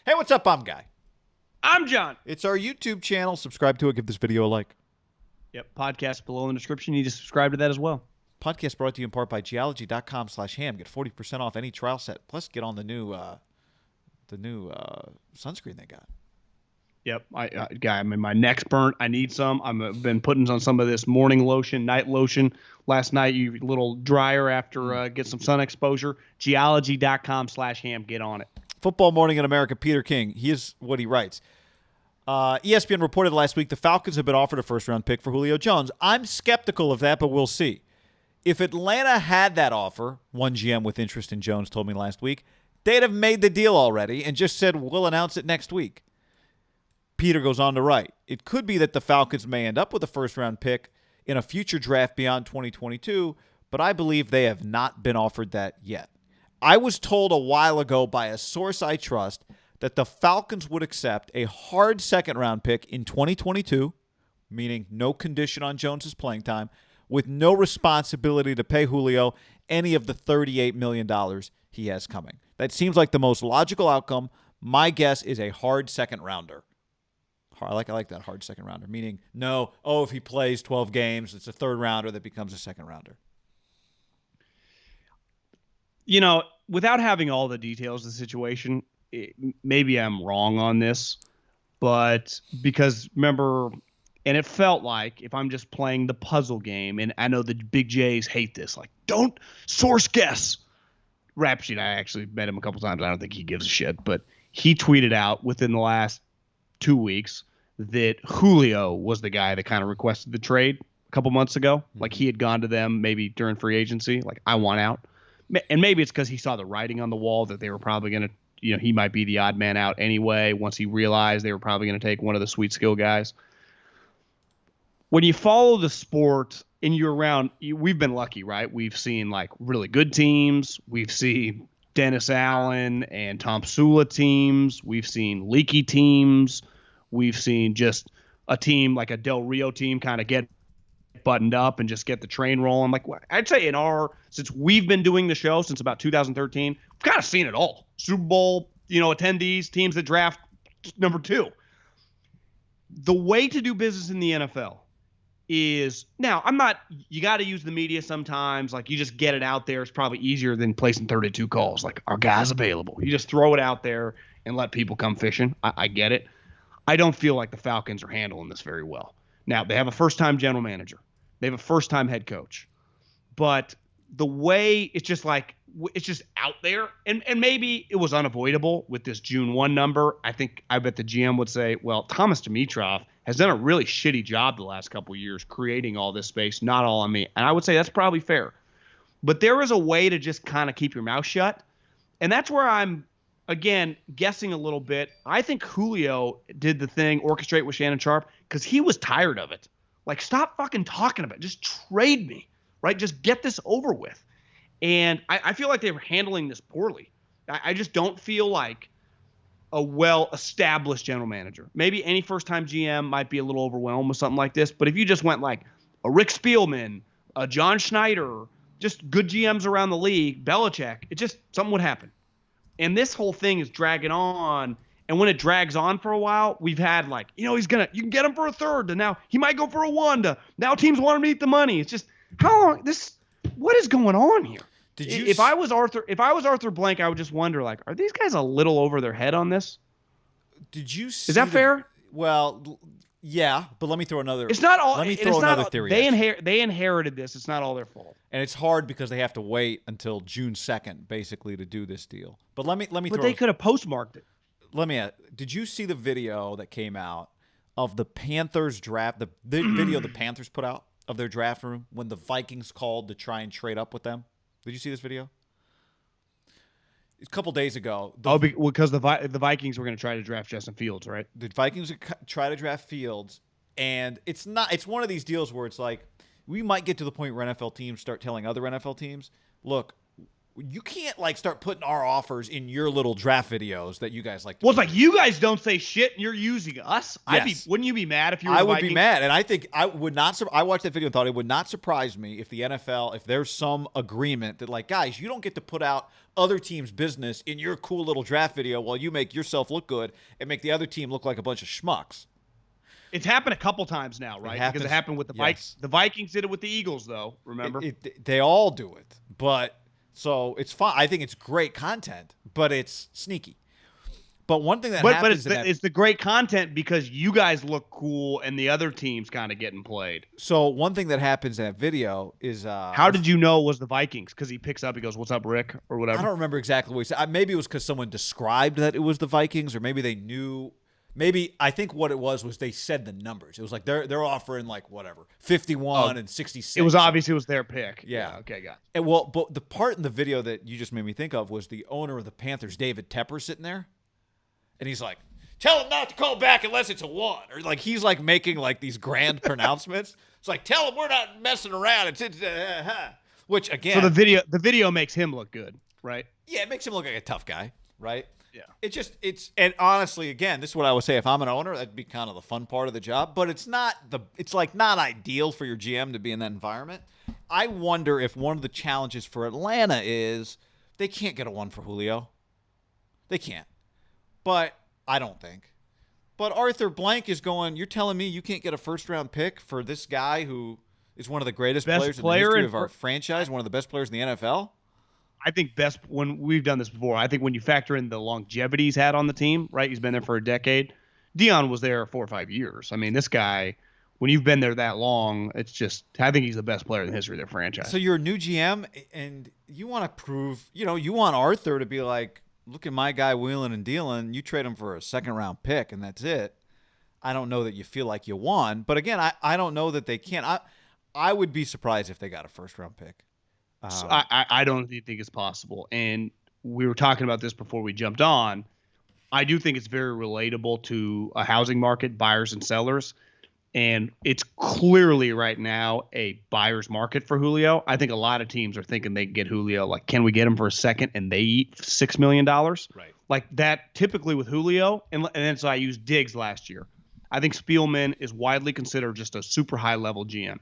Hey, what's up? I'm Guy. I'm John. It's our YouTube channel. Subscribe to it. Give this video a like. Yep, podcast below in the description. You need to subscribe to that as well. Podcast brought to you in part by geology.com/ham. Get 40% off any trial set. Plus, get on the new sunscreen they got. Yep, Guy, my neck's burnt. I need some. I've been putting on some of this morning lotion, night lotion. Last night, you a little drier after get some sun exposure. Geology.com/ham. Get on it. Football Morning in America, Peter King. Here's what he writes. ESPN reported last week the Falcons have been offered a first-round pick for Julio Jones. I'm skeptical of that, but we'll see. If Atlanta had that offer, one GM with interest in Jones told me last week, they'd have made the deal already and just said, we'll announce it next week. Peter goes on to write, it could be that the Falcons may end up with a first-round pick in a future draft beyond 2022, but I believe they have not been offered that yet. I was told a while ago by a source I trust that the Falcons would accept a hard second-round pick in 2022, meaning no condition on Jones's playing time, with no responsibility to pay Julio any of the $38 million he has coming. That seems like the most logical outcome. My guess is a hard second-rounder. I like that hard second-rounder, meaning if he plays 12 games, it's a third-rounder that becomes a second-rounder. You know, without having all the details of the situation, maybe I'm wrong on this, but because remember, and it felt like if I'm just playing the puzzle game, and I know the big J's hate this, like, don't source guess. Rap Sheet, I actually met him a couple times. I don't think he gives a shit, but he tweeted out within the last 2 weeks that Julio was the guy that kind of requested the trade a couple months ago. Mm-hmm. Like he had gone to them maybe during free agency, like, I want out. And maybe it's because he saw the writing on the wall that they were probably going to, he might be the odd man out anyway, once he realized they were probably going to take one of the sweet skill guys. When you follow the sport and you're around, we've been lucky, right? We've seen like really good teams. We've seen Dennis Allen and Tom Sula teams. We've seen leaky teams. We've seen just a team like a Del Rio team kind of get buttoned up and just get the train rolling. Like, I'd say since we've been doing the show since about 2013, we've kind of seen it all. Super Bowl, attendees, teams that draft number 2. The way to do business in the NFL is, now you got to use the media sometimes. Like, you just get it out there. It's probably easier than placing 32 calls. Like, our guy's available. You just throw it out there and let people come fishing. I get it. I don't feel like the Falcons are handling this very well. Now, they have a first-time general manager. They have a first-time head coach. But the way it's just out there, and maybe it was unavoidable with this June 1 number. I bet the GM would say, well, Thomas Dimitroff has done a really shitty job the last couple of years creating all this space, not all on me. And I would say that's probably fair. But there is a way to just kind of keep your mouth shut. And that's where I'm, again, guessing a little bit. I think Julio did the thing, orchestrate with Shannon Sharp, because he was tired of it. Like, stop fucking talking about it. Just trade me, right? Just get this over with. And I feel like they were handling this poorly. I just don't feel like a well-established general manager. Maybe any first-time GM might be a little overwhelmed with something like this, but if you just went like a Rick Spielman, a John Schneider, just good GMs around the league, Belichick, something would happen. And this whole thing is dragging on. And when it drags on for a while, we've had like, you can get him for a third, and now he might go for a 1 to now teams want him to eat the money. It's just, what is going on here? If I was Arthur Blank, I would just wonder, like, are these guys a little over their head on this? Is that fair? Well, yeah, but let me throw another. It's not all. Let me throw another theory. They inherited this. It's not all their fault. And it's hard because they have to wait until June 2nd, basically, to do this deal. But let me. But they could have postmarked it. Let me ask, did you see the video that came out of the Panthers draft, the video the Panthers put out of their draft room when the Vikings called to try and trade up with them? Did you see this video? A couple days ago. Because the Vikings were going to try to draft Justin Fields, right? The Vikings try to draft Fields, and it's one of these deals where it's like we might get to the point where NFL teams start telling other NFL teams, look, you can't like start putting our offers in your little draft videos that you guys like to Well, it's produce. like you guys don't say shit and you're using us. Yes. Wouldn't you be mad if you were I the would Vikings? be mad, and I think I would not. I watched that video and thought it would not surprise me if the NFL, if there's some agreement that, like, guys, you don't get to put out other teams' business in your cool little draft video while you make yourself look good and make the other team look like a bunch of schmucks. It's happened a couple times now, right? Because it happened with the Vikings. The Vikings did it with the Eagles, though. Remember? They all do it, but so it's fun. I think it's great content, but it's sneaky. But one thing that happens, it's the great content because you guys look cool and the other team's kind of getting played. So one thing that happens in that video is how did you know it was the Vikings? Because he picks up, he goes, "What's up, Rick?" or whatever. I don't remember exactly what he said. Maybe it was because someone described that it was the Vikings, or maybe they knew. Maybe I think what it was they said the numbers. It was like they're offering like whatever 51 and 66. It was obvious it was their pick. Yeah. Okay, got it. And well, but the part in the video that you just made me think of was the owner of the Panthers, David Tepper, sitting there, and he's like, "Tell him not to call back unless it's a 1," or like he's like making like these grand pronouncements. It's like, tell him we're not messing around. It's which again. So the video makes him look good, right? Yeah, it makes him look like a tough guy, right? Yeah. And honestly, again, this is what I would say. If I'm an owner, that'd be kind of the fun part of the job. But it's not not ideal for your GM to be in that environment. I wonder if one of the challenges for Atlanta is they can't get a 1 for Julio. They can't. But I don't think. But Arthur Blank is going, you're telling me you can't get a first-round pick for this guy who is one of the greatest players in the history of our franchise, one of the best players in the NFL? I think when we've done this before, I think when you factor in the longevity he's had on the team, right? He's been there for a decade. Dion was there 4 or 5 years. I mean, this guy, when you've been there that long, it's just, I think he's the best player in the history of their franchise. So you're a new GM, and you want to prove, you want Arthur to be like, look at my guy wheeling and dealing. You trade him for a second-round pick, and that's it. I don't know that you feel like you won. But again, I don't know that they can. I would be surprised if they got a first-round pick. So I don't think it's possible. And we were talking about this before we jumped on. I do think it's very relatable to a housing market, buyers and sellers. And it's clearly right now a buyer's market for Julio. I think a lot of teams are thinking they can get Julio. Like, can we get him for a second and they eat $6 million? Right. Like that typically with Julio. And then so I used Diggs last year. I think Spielman is widely considered just a super high level GM.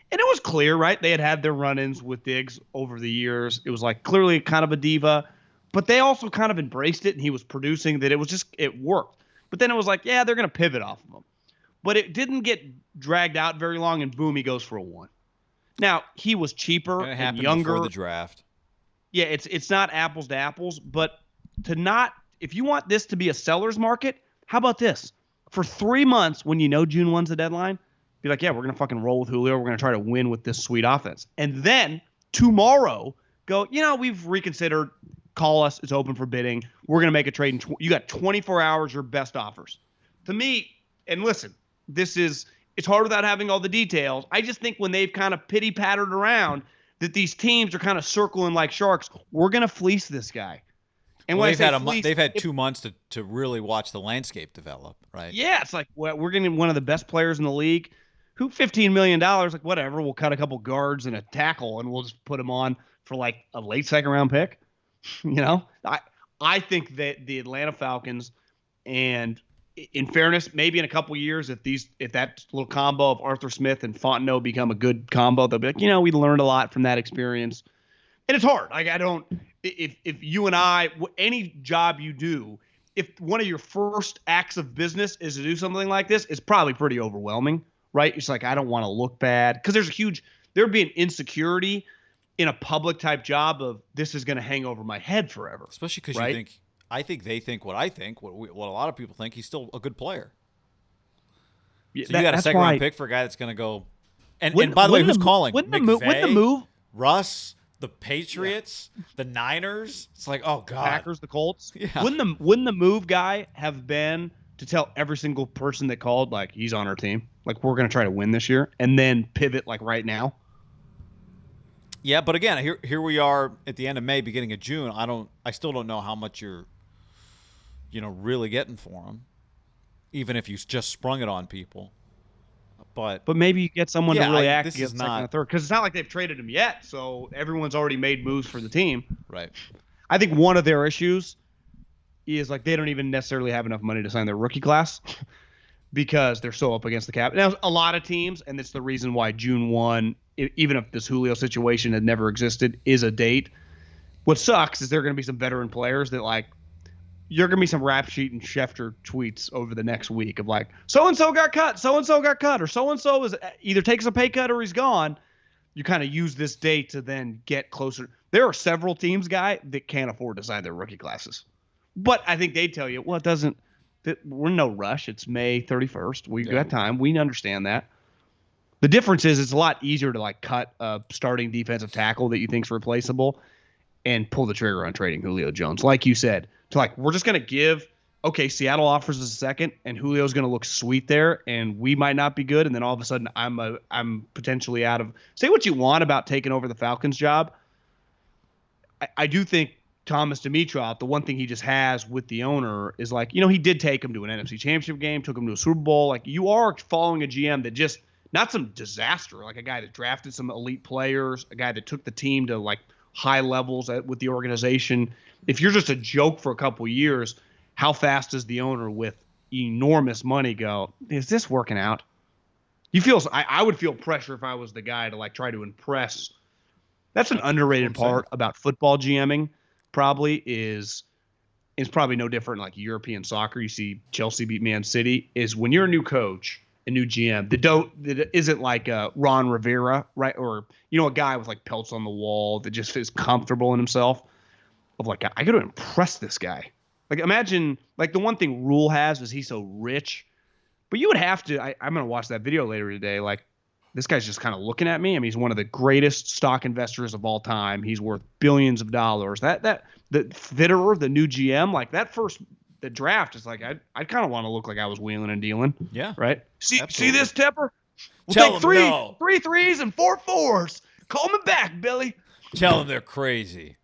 And it was clear, right? They had their run-ins with Diggs over the years. It was like clearly kind of a diva, but they also kind of embraced it, and he was producing that it worked. But then it was like, yeah, they're going to pivot off of him. But it didn't get dragged out very long, and boom, he goes for a 1. Now, he was cheaper and younger. Before the draft. Yeah, it's not apples to apples, but if you want this to be a seller's market, how about this? For 3 months, when you know June 1's the deadline, be like, yeah, we're going to fucking roll with Julio. We're going to try to win with this sweet offense. And then tomorrow go, we've reconsidered. Call us. It's open for bidding. We're going to make a trade. You got 24 hours, your best offers. To me, and listen, it's hard without having all the details. I just think when they've kind of pity-pattered around that these teams are kind of circling like sharks, we're going to fleece this guy. And they've had 2 months to really watch the landscape develop, right? Yeah, it's like, we're getting one of the best players in the league. Who $15 million, like whatever, we'll cut a couple guards and a tackle and we'll just put him on for like a late second round pick. I think that the Atlanta Falcons, and in fairness, maybe in a couple years, if that little combo of Arthur Smith and Fontenot become a good combo, they'll be like, we learned a lot from that experience. And it's hard. Like if you and I, any job you do, if one of your first acts of business is to do something like this, it's probably pretty overwhelming. Right? It's like, I don't want to look bad because there'd be an insecurity in a public type job of this is going to hang over my head forever. Especially because I think they think what I think, what a lot of people think, he's still a good player. Yeah, so you got a second round pick for a guy that's going to go. And by the way, who's calling? Wouldn't the move? Russ, the Patriots, the Niners. It's like, oh God. Packers, the Colts. Yeah. Wouldn't the move guy have been to tell every single person that called, like, he's on our team, like, we're going to try to win this year, and then pivot like right now? Yeah, but again, here we are at the end of May, beginning of June. I still don't know how much you're, really getting for him, even if you just sprung it on people. But maybe you get someone to really act this against is second not and third, because it's not like they've traded him yet. So everyone's already made moves for the team. right. I think one of their issues is like they don't even necessarily have enough money to sign their rookie class because they're so up against the cap. Now, a lot of teams, and it's the reason why June 1, even if this Julio situation had never existed, is a date. What sucks is there are going to be some veteran players that like you're going to be some rap sheet and Schefter tweets over the next week of like, so-and-so got cut, so-and-so got cut, or so-and-so is either takes a pay cut or he's gone. You kind of use this date to then get closer. There are several teams, Guy, that can't afford to sign their rookie classes. But I think they tell you, well, it doesn't – we're in no rush. It's May 31st. We've got time. We understand that. The difference is it's a lot easier to like cut a starting defensive tackle that you think's replaceable and pull the trigger on trading Julio Jones. Like you said, to like we're just going to give – okay, Seattle offers us a second, and Julio's going to look sweet there, and we might not be good, and then all of a sudden I'm potentially out of – say what you want about taking over the Falcons job. I do think Thomas Dimitroff, the one thing he just has with the owner is like, you know, he did take him to an NFC Championship game, took him to a Super Bowl. Like, you are following a GM that just – not some disaster, like a guy that drafted some elite players, a guy that took the team to, like, high levels with the organization. If you're just a joke for a couple of years – how fast does the owner with enormous money go, is this working out? I would feel pressure if I was the guy to like try to impress. That's an underrated part about football GMing probably is probably no different like European soccer. You see Chelsea beat Man City is when you're a new coach, a new GM that isn't like Ron Rivera, right? Or, you know, a guy with like pelts on the wall that just is comfortable in himself of like, I got to impress this guy. Like, imagine, like, the one thing Rule has is he's so rich. But you would have to, I'm going to watch that video later today. Like, this guy's just kind of looking at me. I mean, he's one of the greatest stock investors of all time. He's worth billions of dollars. The Fitterer, the new GM, like, the draft is like, I kind of want to look like I was wheeling and dealing. Yeah. Right? See this, Tepper? We'll Tell take them no. 3 threes and 4 fours. Call me back, Billy. Tell them they're crazy.